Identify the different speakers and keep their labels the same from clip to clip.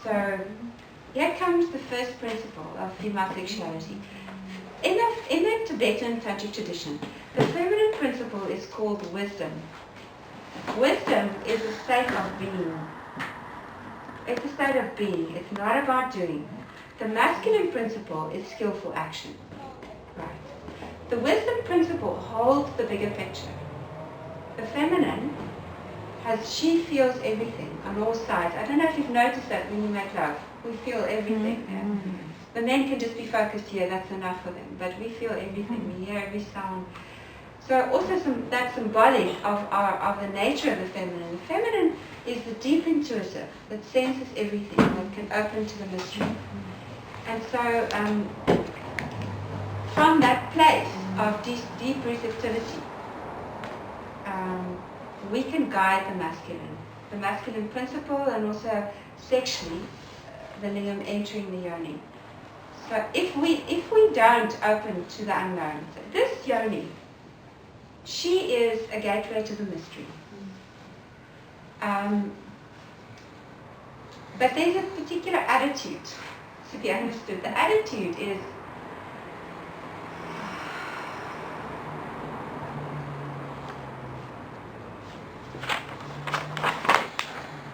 Speaker 1: So here comes the first principle of female sexuality. In the Tibetan Tantric tradition, the feminine principle is called wisdom. Wisdom is a state of being. It's a state of being. It's not about doing. The masculine principle is skillful action. Right. The wisdom principle holds the bigger picture. The feminine she feels everything on all sides. I don't know if you've noticed that when you make love. We feel everything. Mm-hmm. The men can just be focused here, that's enough for them. But we feel everything, we hear every sound. So also that's symbolic of the nature of the feminine. The feminine is the deep intuitive that senses everything, that can open to the mystery. And so from that place of deep receptivity, we can guide the masculine principle, and also sexually, the lingam entering the yoni. So if we don't open to the unknown, so this yoni, she is a gateway to the mystery. But there's a particular attitude to be understood. The attitude is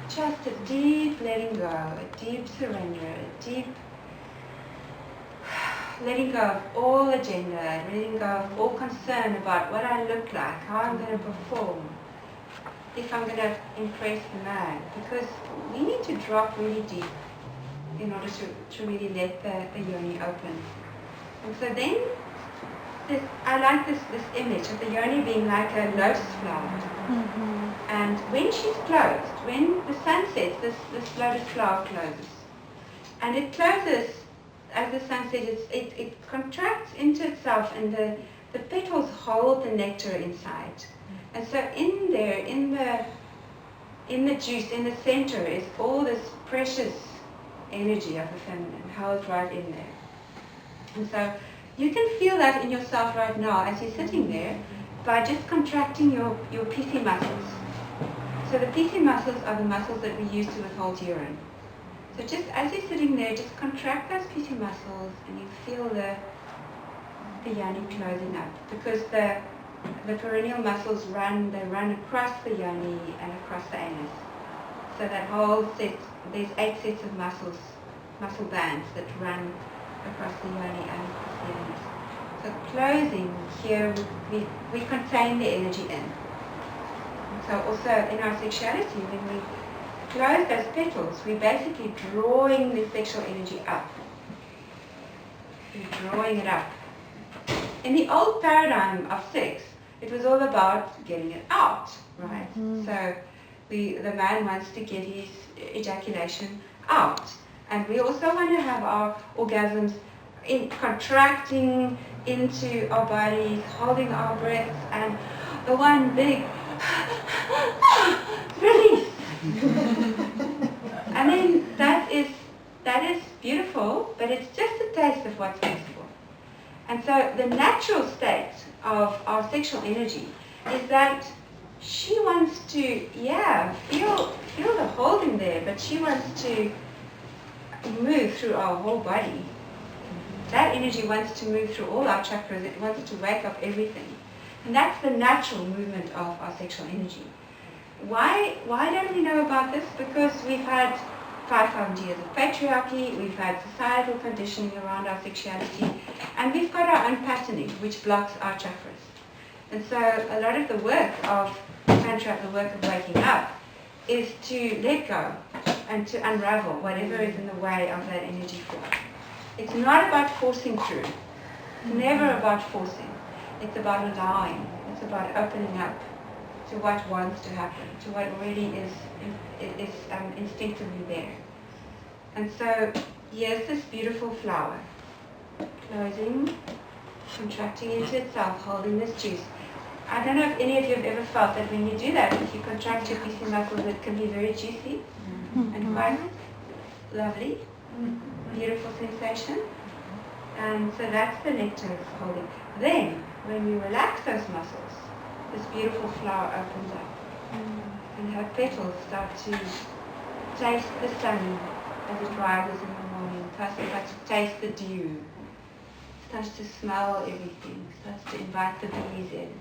Speaker 1: just a deep letting go, a deep surrender, a deep letting go of all agenda, letting go of all concern about what I look like, how I'm going to perform, if I'm going to impress the man. Because we need to drop really deep in order to really let the yoni open. And so then, I like this image of the yoni being like a lotus flower. Mm-hmm. And when she's closed, when the sun sets, this lotus flower closes. And it closes, as the sun sets, it contracts into itself, and the petals hold the nectar inside. And so in there, in the juice, in the center, is all this precious energy of the feminine held right in there. And so you can feel that in yourself right now as you're sitting there by just contracting your PC muscles. So the PC muscles are the muscles that we use to withhold urine. So just as you're sitting there, just contract those PC muscles, and you feel the yoni closing up, because the perineal muscles run across the yoni and across the anus. So that whole set, there's 8 sets of muscle bands that run across the yoni and across the anus. So closing here, we contain the energy in. So also in our sexuality, when we close those petals, we're basically drawing the sexual energy up. We're drawing it up. In the old paradigm of sex, it was all about getting it out, right? Mm-hmm. So the man wants to get his ejaculation out. And we also want to have our orgasms contracting into our bodies, holding our breaths, and the one big release. I mean, that is beautiful, but it's just a taste of what's possible. And so the natural state of our sexual energy is that she wants to, feel the holding there, but she wants to move through our whole body. That energy wants to move through all our chakras. It wants to wake up everything. And that's the natural movement of our sexual energy. Why don't we know about this? Because we've had 5,000 years of patriarchy, we've had societal conditioning around our sexuality, and we've got our own patterning, which blocks our chakras. And so a lot of the work of Tantra, the work of waking up, is to let go and to unravel whatever is in the way of that energy flow. It's not about forcing through. It's never about forcing. It's about allowing. It's about opening up to what wants to happen, to what already is instinctively there. And so here's this beautiful flower, closing, contracting into itself, holding this juice. I don't know if any of you have ever felt that when you do that, if you contract your PC muscles, it can be very juicy and quite lovely, beautiful sensation. And so that's the nectar of holding. Then, when we relax those muscles, this beautiful flower opens up, and her petals start to taste the sun as it rises in the morning. Starts to taste the dew. Starts to smell everything. Starts to invite the bees in.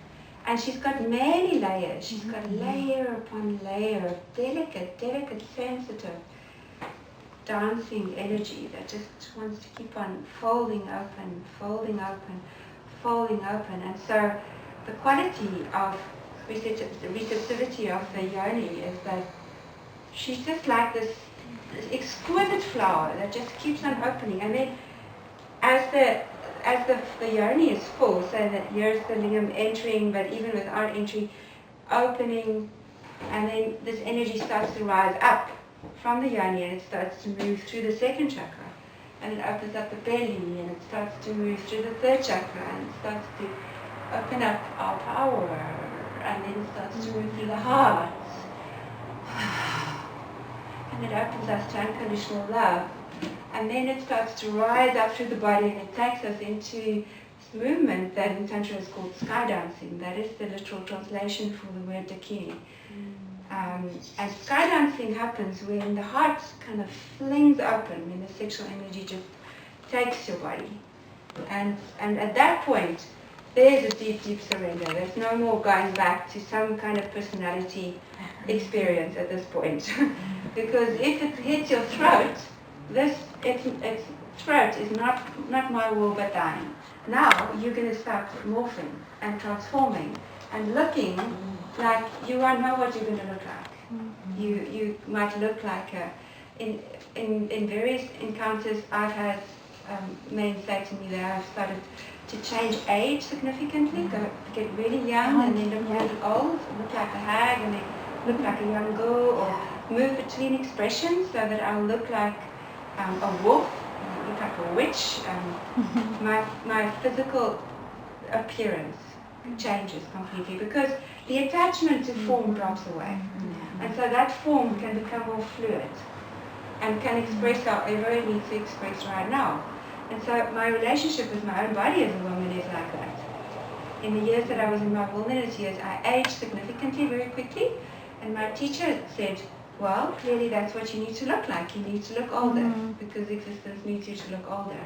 Speaker 1: And she's got many layers. She's got layer upon layer of delicate, sensitive, dancing energy that just wants to keep on folding open. And so the quality of receptivity of the yoni is that she's just like this exquisite flower that just keeps on opening. And then as the yoni is full, so that here's the lingam entering, but even without entry, opening, and then this energy starts to rise up from the yoni and it starts to move through the second chakra, and it opens up the belly and it starts to move through the third chakra and it starts to open up our power, and then it starts to move through the heart, and it opens us to unconditional love. And then it starts to rise up through the body and it takes us into this movement that in Tantra is called sky dancing. That is the literal translation for the word dakini. And sky dancing happens when the heart kind of flings open, when the sexual energy just takes your body. And at that point, there's a deep surrender. There's no more going back to some kind of personality experience at this point. Because if it hits your throat, its throat is not my will but thine. Now you're going to start morphing and transforming and looking like you won't know what you're going to look like. You might look like in various encounters I've had men say to me that I've started to change age significantly, get really young and then look really old, look like a hag and then look like a young girl, or move between expressions so that I'll look like a wolf, look like a witch. My physical appearance changes completely because the attachment to form drops away. And so that form can become more fluid and can express however it needs to express right now. And so my relationship with my own body as a woman is like that. In the years that I was in my wilderness years, I aged significantly very quickly, and my teacher said, well, clearly that's what you need to look like. You need to look older because existence needs you to look older.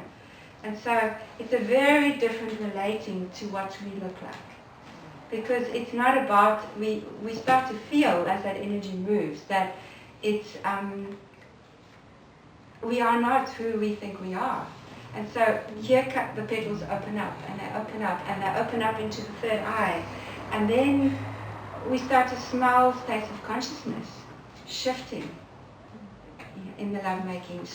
Speaker 1: And so it's a very different relating to what we look like. Because it's not about, we start to feel as that energy moves that it's, we are not who we think we are. And so here the petals open up and they open up and they open up into the third eye. And then we start to smell states of consciousness shifting in the lovemaking,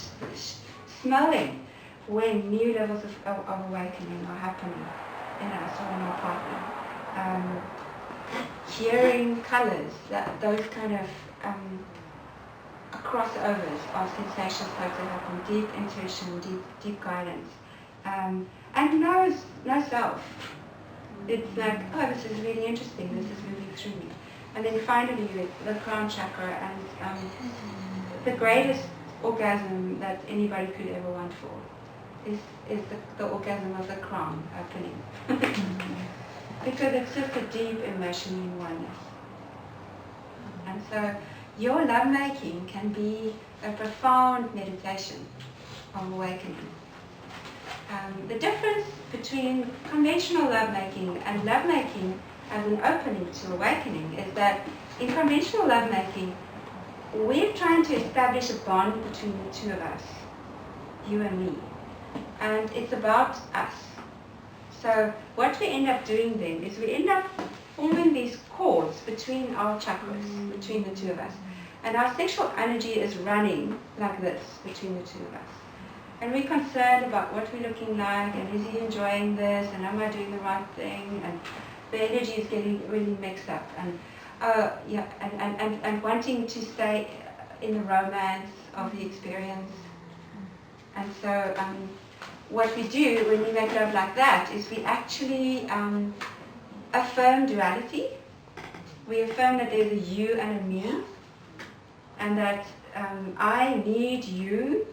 Speaker 1: smelling when new levels of awakening are happening in us or in our partner. Hearing colors, those kind of crossovers of sensations start to happen, deep intuition, deep guidance, and no self. It's like, oh, this is really interesting, this is moving through me. And then finally, the Crown Chakra, and the greatest orgasm that anybody could ever want for is the orgasm of the crown opening. Because it's just a deep immersion in oneness. And so your lovemaking can be a profound meditation of awakening. The difference between conventional lovemaking and lovemaking as an opening to awakening is that in conventional lovemaking, we're trying to establish a bond between the two of us, you and me. And it's about us. So what we end up doing then is we end up forming these cords between our chakras, between the two of us. And our sexual energy is running like this between the two of us. And we're concerned about what we're looking like, and is he enjoying this, and am I doing the right thing, and the energy is getting really mixed up, and and wanting to stay in the romance of the experience. And so what we do when we make love like that is we actually affirm duality. We affirm that there's a you and a me, and that I need you